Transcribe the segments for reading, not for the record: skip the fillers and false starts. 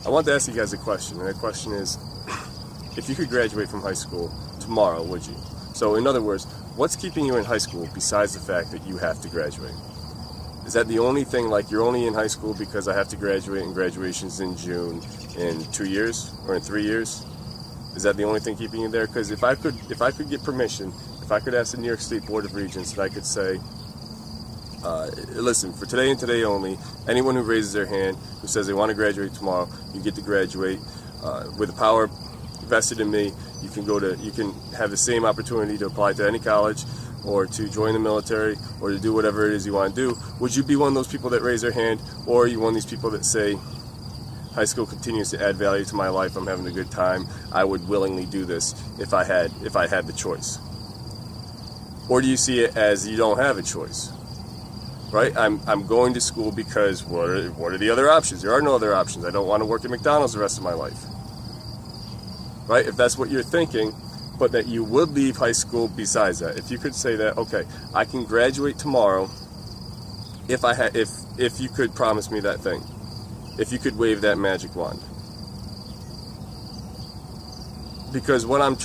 I want to ask you guys a question, and the question is, if you could graduate from high school tomorrow, would you? So in other words, what's keeping you in high school besides the fact that you have to graduate? Is that the only thing, like you're only in high school because I have to graduate and graduation's in June in 2 years or in 3 years? Is that the only thing keeping you there? Because if I could get permission, if I could ask the New York State Board of Regents that I could say, listen, for today and today only, anyone who raises their hand, who says they want to graduate tomorrow, you get to graduate. With the power vested in me, you can have the same opportunity to apply to any college or to join the military or to do whatever it is you want to do. Would you be one of those people that raise their hand, or are you one of these people that say, high school continues to add value to my life, I'm having a good time, I would willingly do this if I had the choice? Or do you see it as you don't have a choice? Right? I'm going to school because what are the other options? There are no other options. I don't want to work at McDonald's the rest of my life. Right? If that's what you're thinking, but that you would leave high school besides that. If you could say that, okay, I can graduate tomorrow if you could promise me that thing. If you could wave that magic wand. Because what I'm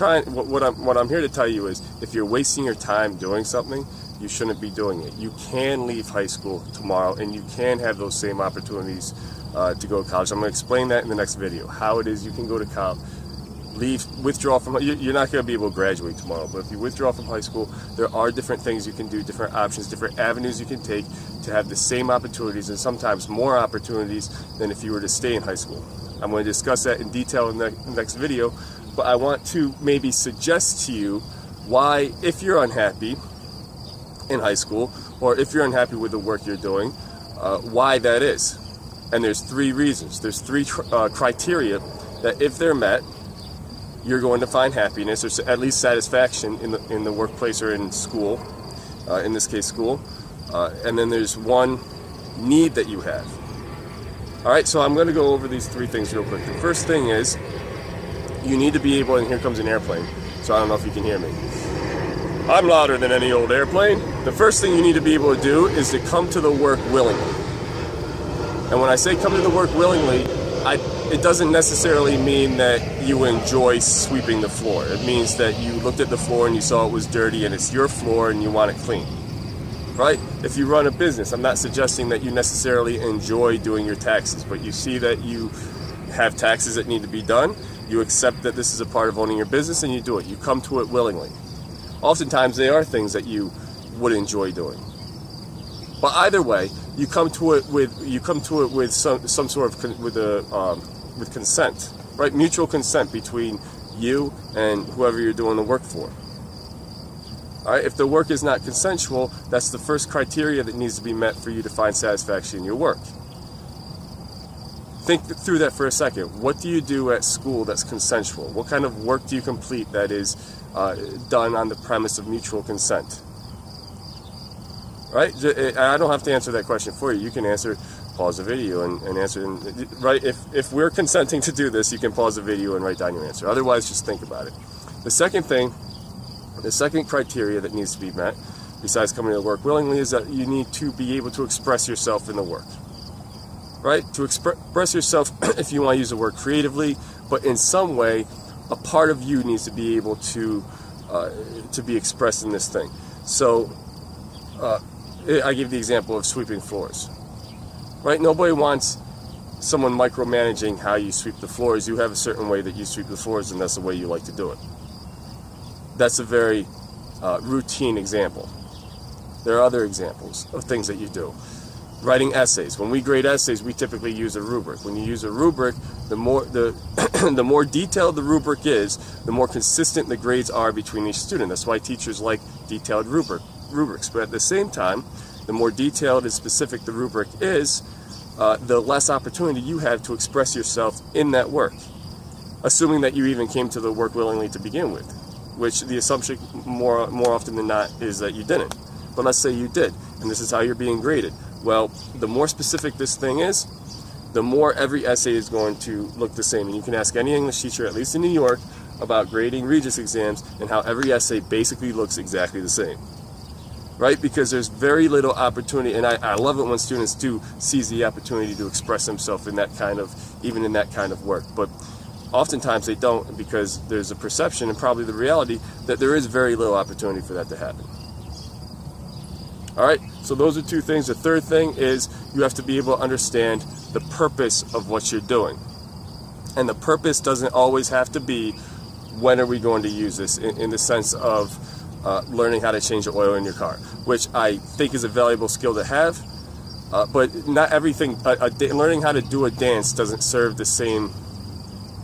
here to tell you is, if you're wasting your time doing something, you shouldn't be doing it. You can leave high school tomorrow, and you can have those same opportunities to go to college. I'm going to explain that in the next video, how it is you can go to college. Withdraw from, you're not going to be able to graduate tomorrow, but if you withdraw from high school, there are different things you can do, different options, different avenues you can take to have the same opportunities, and sometimes more opportunities than if you were to stay in high school. I'm going to discuss that in detail in the next video, but I want to maybe suggest to you why, if you're unhappy in high school, or if you're unhappy with the work you're doing, why that is. And there's 3 reasons. There's 3 criteria that if they're met, you're going to find happiness, or at least satisfaction in the workplace or in school, in this case school. And then there's 1 need that you have. All right, so I'm going to go over these 3 things real quick. The first thing is, you need to be able, and here comes an airplane, so I don't know if you can hear me. I'm louder than any old airplane. The first thing you need to be able to do is to come to the work willingly. And when I say come to the work willingly, it doesn't necessarily mean that you enjoy sweeping the floor. It means that you looked at the floor and you saw it was dirty and it's your floor and you want it clean. Right? If you run a business, I'm not suggesting that you necessarily enjoy doing your taxes, but you see that you have taxes that need to be done, you accept that this is a part of owning your business and you do it. You come to it willingly. Oftentimes they are things that you would enjoy doing. But either way, you come to it with some sort of with consent, right? Mutual consent between you and whoever you're doing the work for. All right. If the work is not consensual, that's the first criteria that needs to be met for you to find satisfaction in your work. Think through that for a second. What do you do at school that's consensual? What kind of work do you complete that is done on the premise of mutual consent? Right? I don't have to answer that question for you. You can pause the video and answer. Right? If we're consenting to do this, you can pause the video and write down your answer. Otherwise, just think about it. The second criteria that needs to be met, besides coming to work willingly, is that you need to be able to express yourself in the work. Right? To express yourself, if you want to use the word creatively, but in some way, a part of you needs to be able to be expressed in this thing. So, I give the example of sweeping floors. Right? Nobody wants someone micromanaging how you sweep the floors. You have a certain way that you sweep the floors, and that's the way you like to do it. That's a very routine example. There are other examples of things that you do. Writing essays. When we grade essays, we typically use a rubric. When you use a rubric, the more detailed the rubric is, the more consistent the grades are between each student. That's why teachers like detailed rubrics. But at the same time, the more detailed and specific the rubric is, the less opportunity you have to express yourself in that work. Assuming that you even came to the work willingly to begin with, which the assumption more often than not is that you didn't. But let's say you did, and this is how you're being graded. Well, the more specific this thing is, the more every essay is going to look the same. And you can ask any English teacher, at least in New York, about grading Regis exams and how every essay basically looks exactly the same. Right? Because there's very little opportunity, and I love it when students do seize the opportunity to express themselves in that kind of even in that kind of work. But oftentimes they don't, because there's a perception, and probably the reality, that there is very little opportunity for that to happen. All right, so those are two things. The third thing is you have to be able to understand the purpose of what you're doing. And the purpose doesn't always have to be, when are we going to use this, in the sense of learning how to change the oil in your car, which I think is a valuable skill to have, but not everything, learning how to do a dance doesn't serve the same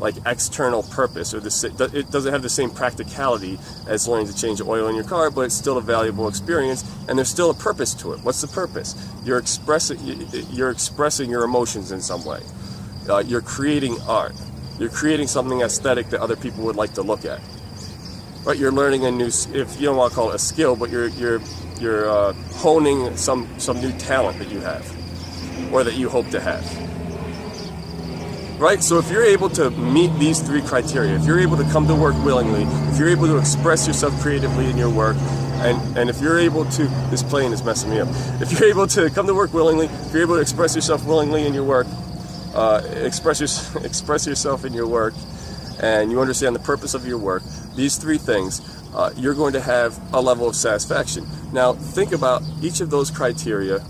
like external purpose, or it doesn't have the same practicality as learning to change the oil in your car, but it's still a valuable experience, and there's still a purpose to it. What's the purpose? You're expressing your emotions in some way. You're creating art. You're creating something aesthetic that other people would like to look at. Right? You're learning a new, if you don't want to call it a skill, but you're honing some new talent that you have, or that you hope to have. Right? So if you're able to meet these three criteria, if you're able to come to work willingly, if you're able to express yourself creatively in your work, and if you're able to, this plane is messing me up, if you're able to come to work willingly, if you're able to express yourself willingly in your work, express yourself in your work, and you understand the purpose of your work, these three things, you're going to have a level of satisfaction. Now, think about each of those criteria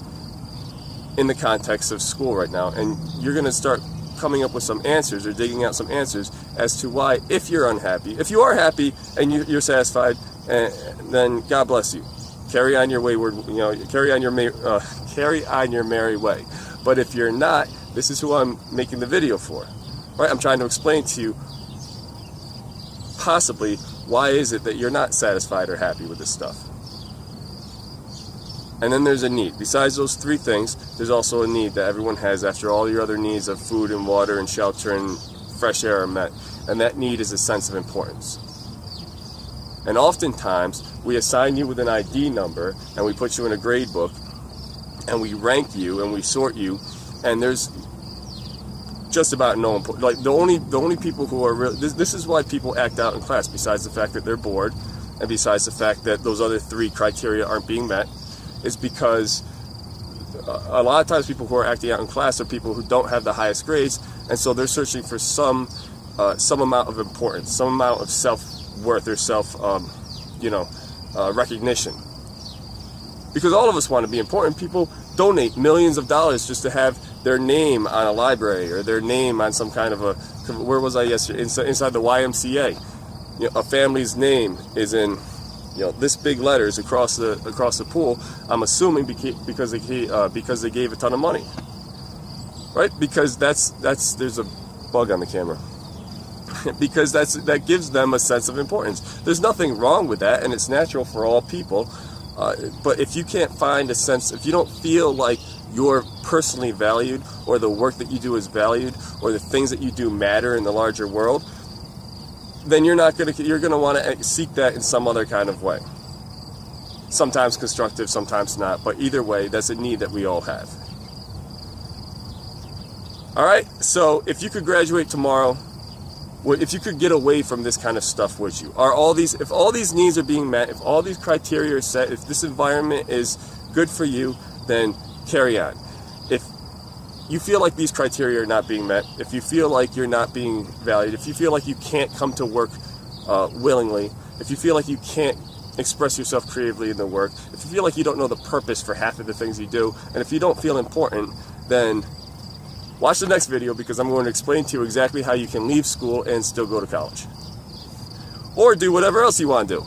in the context of school right now, and you're going to start coming up with some answers, or digging out some answers as to why, if you're unhappy, if you are happy and you're satisfied, then God bless you. Carry on your wayward, carry on your merry way. But if you're not, this is who I'm making the video for. Right? I'm trying to explain to you possibly why is it that you're not satisfied or happy with this stuff. And then there's a need. Besides those three things, there's also a need that everyone has after all your other needs of food and water and shelter and fresh air are met. And that need is a sense of importance. And oftentimes, we assign you with an ID number, and we put you in a grade book, and we rank you, and we sort you, and there's just about no important. Like the only people who are really, this is why people act out in class, besides the fact that they're bored, and besides the fact that those other three criteria aren't being met, is because a lot of times people who are acting out in class are people who don't have the highest grades, and so they're searching for some amount of importance, some amount of self-worth or recognition. Because all of us want to be important. People donate millions of dollars just to have their name on a library, or their name on some kind of a, where was I yesterday? Inside the YMCA. A family's name is in this big letters across the pool. I'm assuming because they gave a ton of money, right? Because that's there's a bug on the camera. Because that gives them a sense of importance. There's nothing wrong with that, and it's natural for all people. But if you can't find a sense, if you don't feel like you're personally valued, or the work that you do is valued, or the things that you do matter in the larger world, then you're going to want to seek that in some other kind of way. Sometimes constructive, sometimes not, but either way, that's a need that we all have. All right, so if you could graduate tomorrow, if you could get away from this kind of stuff, would you? If all these needs are being met, if all these criteria are set, if this environment is good for you, then carry on. If you feel like these criteria are not being met, if you feel like you're not being valued, if you feel like you can't come to work willingly, if you feel like you can't express yourself creatively in the work, if you feel like you don't know the purpose for half of the things you do, and if you don't feel important, then watch the next video, because I'm going to explain to you exactly how you can leave school and still go to college. Or do whatever else you want to do.